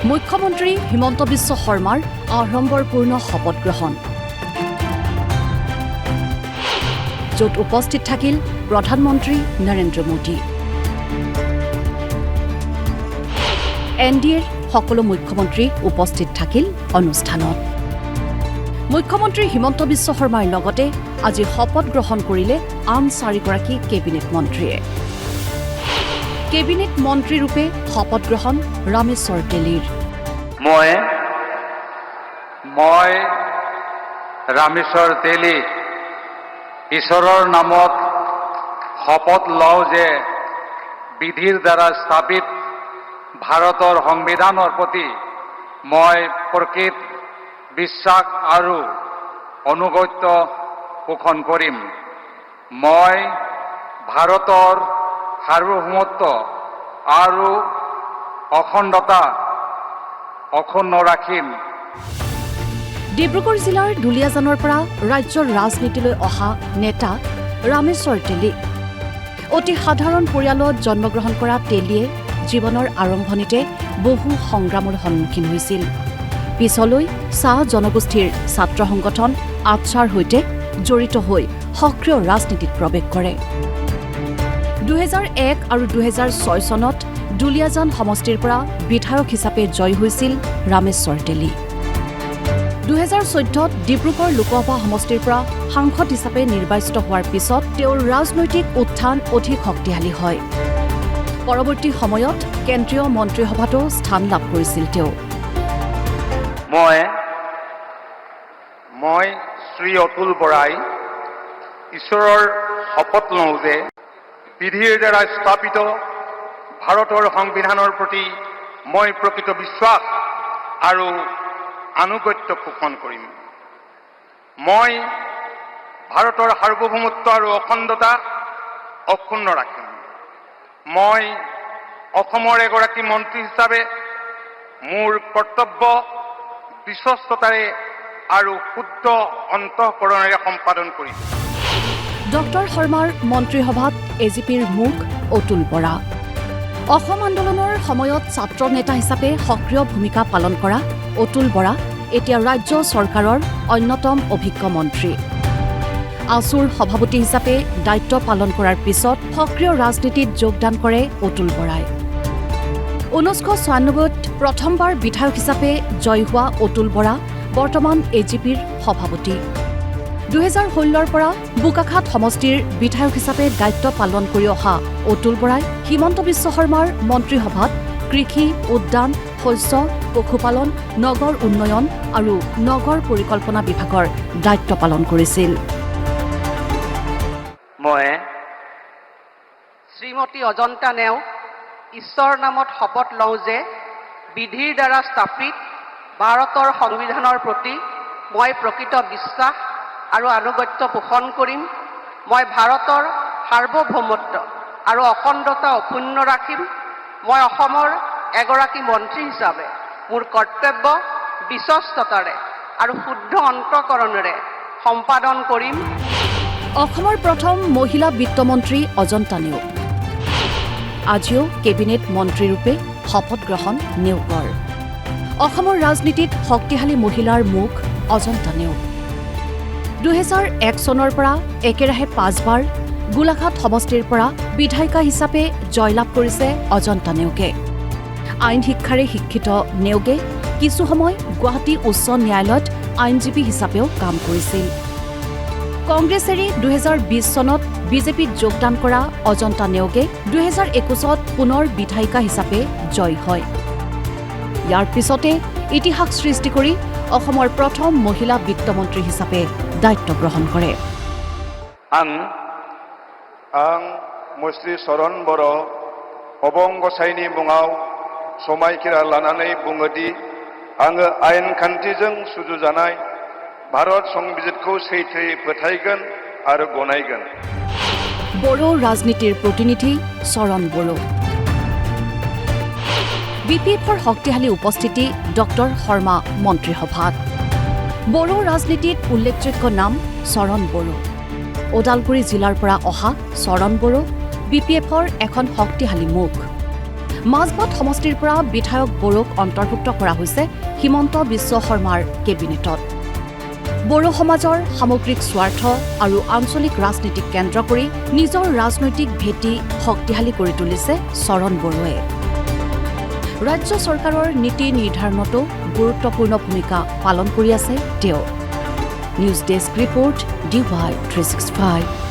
মুখ্যমন্ত্ৰী হিমন্ত বিশ্ব শৰ্মাৰ আড়ম্বৰপূৰ্ণ শপত গ্ৰহণ, য'ত উপস্থিত থাকিল প্ৰধানমন্ত্ৰী নৰেন্দ্ৰ মোদী। NDAৰ সকলো মুখ্যমন্ত্ৰী উপস্থিত থাকিল অনুষ্ঠানত। মুখ্যমন্ত্ৰী হিমন্ত বিশ্ব শৰ্মাৰ লগতে আজি শপত গ্ৰহণ কৰিলে আন 4গৰাকী কেবিনেট মন্ত্ৰীয়ে। কেবিনেট মন্ত্ৰীৰূপে শপত গ্ৰহণ ৰামেশ্বৰ তেলীৰ। মই ৰামেশ্বৰ তেলী ঈশ্বৰৰ নামত শপত লওঁ যে বিধিৰ দ্বাৰা স্থাপিত ভাৰতৰ সংবিধানৰ প্ৰতি মই প্ৰকৃত বিশ্বাস আৰু অনুগত্য পোষণ কৰিম। মই ভাৰতৰ সাৰ্বভৌমত্ব আৰু অখণ্ডতা অক্ষুণ্ণ ৰাখিম। ডিব্ৰুগড় জিলাৰ দুলীয়াজানৰ পৰা ৰাজ্যৰ ৰাজনীতিলৈ অহা নেতা ৰামেশ্বৰ তেলী। অতি সাধাৰণ পৰিয়ালত জন্মগ্ৰহণ কৰা তেলীয়ে জীৱনৰ আৰম্ভণিতে বহু সংগ্ৰামৰ সন্মুখীন হৈছিল। পিছলৈ চাহ জনগোষ্ঠীৰ ছাত্ৰ সংগঠন আটছাৰ সৈতে জড়িত হৈ সক্ৰিয় ৰাজনীতিত প্ৰৱেশ কৰে। 2001 আৰু 2006 চনত দুলীয়াজান সমষ্টিৰ পৰা বিধায়ক হিচাপে জয়ী হৈছিল ৰামেশ্বৰ তেলী। 2014ত ডিব্ৰুগড় লোকসভা সমষ্টিৰ পৰা সাংসদ হিচাপে নিৰ্বাচিত হোৱাৰ পিছত তেওঁৰ ৰাজনৈতিক উত্থান অধিক শক্তিশালী হয়। পৰৱৰ্তী সময়ত কেন্দ্ৰীয় মন্ত্ৰীসভাতো স্থান লাভ কৰিছিল তেওঁ। মই শ্ৰী অতুল বৰাই ঈশ্বৰৰ শপত লওঁ যে বিধিৰ দ্বাৰা স্থাপিত ভাৰতৰ সংবিধানৰ প্ৰতি মই প্ৰকৃত বিশ্বাস আৰু আনুগত্য পোষণ কৰিম। মই ভাৰতৰ সাৰ্বভৌমত্ব আৰু অখণ্ডতা অক্ষুণ্ণ ৰাখিম। মই অসমৰ এগৰাকী মন্ত্ৰী হিচাপে মোৰ কৰ্তব্য বিশ্বস্ততাৰে আৰু শুদ্ধ অন্তঃকৰণেৰে সম্পাদন কৰিম। ডক্টৰ শৰ্মাৰ মন্ত্ৰীসভাত এজিপিৰ মুখ অতুল বৰা। অসম আন্দোলনৰ সময়ত ছাত্ৰ নেতা হিচাপে সক্ৰিয় ভূমিকা পালন কৰা অতুল বৰা এতিয়া ৰাজ্য চৰকাৰৰ অন্যতম অভিজ্ঞ মন্ত্ৰী। আছুৰ সভাপতি হিচাপে দায়িত্ব পালন কৰাৰ পিছত সক্ৰিয় ৰাজনীতিত যোগদান কৰে অতুল বৰাই। 1996ত প্ৰথমবাৰ বিধায়ক হিচাপে জয়ী হোৱা অতুল বৰা বৰ্তমান এজিপিৰ সভাপতি। 2016ৰ পৰা বোকাখাত সমষ্টিৰ বিধায়ক হিচাপে দায়িত্ব পালন কৰি অহা অতুল বৰাই হিমন্ত বিশ্ব শৰ্মাৰ মন্ত্ৰীসভাত কৃষি, উদ্যান, শস্য, পশুপালন, নগৰ উন্নয়ন আৰু নগৰ পৰিকল্পনা বিভাগৰ দায়িত্ব পালন কৰিছিল। মই শ্ৰীমতী অজন্তা নেওগ ঈশ্বৰৰ নামত শপত লওঁ যে বিধিৰ দ্বাৰা স্থাপিত ভাৰতৰ সংবিধানৰ প্ৰতি মই প্ৰকৃত বিশ্বাস আৰু আনুগত্য পোষণ কৰিম। মই ভাৰতৰ সাৰ্বভৌমত্ব আৰু অখণ্ডতা অক্ষুণ্ণ ৰাখিম। মই অসমৰ এগৰাকী মন্ত্ৰী হিচাপে মোৰ কৰ্তব্য বিশ্বস্ততাৰে আৰু শুদ্ধ অন্তঃকৰণেৰে সম্পাদন কৰিম। অসমৰ প্ৰথম মহিলা বিত্তমন্ত্ৰী অজন্তা নেওগ। আজিও কেবিনেট মন্ত্ৰীৰূপে শপত গ্ৰহণ নেওগৰ। অসমৰ ৰাজনীতিত শক্তিশালী মহিলাৰ মুখ অজন্তা নেওগ। 2001 চনৰ পৰা একেৰাহে 5বাৰ গোলাঘাট সমষ্টিৰ পৰা বিধায়িকা হিচাপে জয়লাভ কৰিছে অজন্তা নেওগে। আইন শিক্ষাৰে শিক্ষিত নেওগে কিছু সময় গুৱাহাটী উচ্চ ন্যায়ালয়ত আইনজীৱী হিচাপেও কাম কৰিছিল। কংগ্ৰেছ এৰি 2020 চনত বিজেপিত যোগদান কৰা অজন্তা নেওগে 2021ত পুনৰ বিধায়িকা হিচাপে জয়ী হয়। ইয়াৰ পিছতে ইতিহাস সৃষ্টি কৰি অসমৰ প্ৰথম মহিলা বিত্তমন্ত্ৰী হিচাপে দায়িত্ব গ্ৰহণ কৰে। आं मुस्रि चरण बर' अबं गसाइनि मुङाव समायखिरा लानानै बुङोदि आङो आयेन खान्थिजों सुजुजानाय भारत संबिजितखौ सैथोयै फोथायगोन आरो गनायगोन। বড়ো ৰাজনীতিৰ প্ৰতিনিধি চৰণ বড়ো। বিপিএফৰ শক্তিশালী উপস্থিতি ডক্টৰ শৰ্মা মন্ত্ৰীসভাত। বড়ো ৰাজনীতিত উল্লেখযোগ্য নাম চৰণ বড়ো। ওদালগুৰি জিলাৰ পৰা অহা চৰণ বড়ো বিপিএফৰ এখন শক্তিশালী মুখ। মাজবাট সমষ্টিৰ পৰা বিধায়ক বড়োক অন্তৰ্ভুক্ত কৰা হৈছে হিমন্ত বিশ্ব শৰ্মাৰ কেবিনেটত। বড়ো সমাজৰ সামগ্ৰিক স্বাৰ্থ আৰু আঞ্চলিক ৰাজনীতিক কেন্দ্ৰ কৰি নিজৰ ৰাজনৈতিক ভেটি শক্তিশালী কৰি তুলিছে চৰণ বড়োৱে। ৰাজ্য চৰকাৰৰ নীতি নিৰ্ধাৰণতো গুৰুত্বপূৰ্ণ ভূমিকা পালন কৰি আছে তেওঁ। News desk report DY365।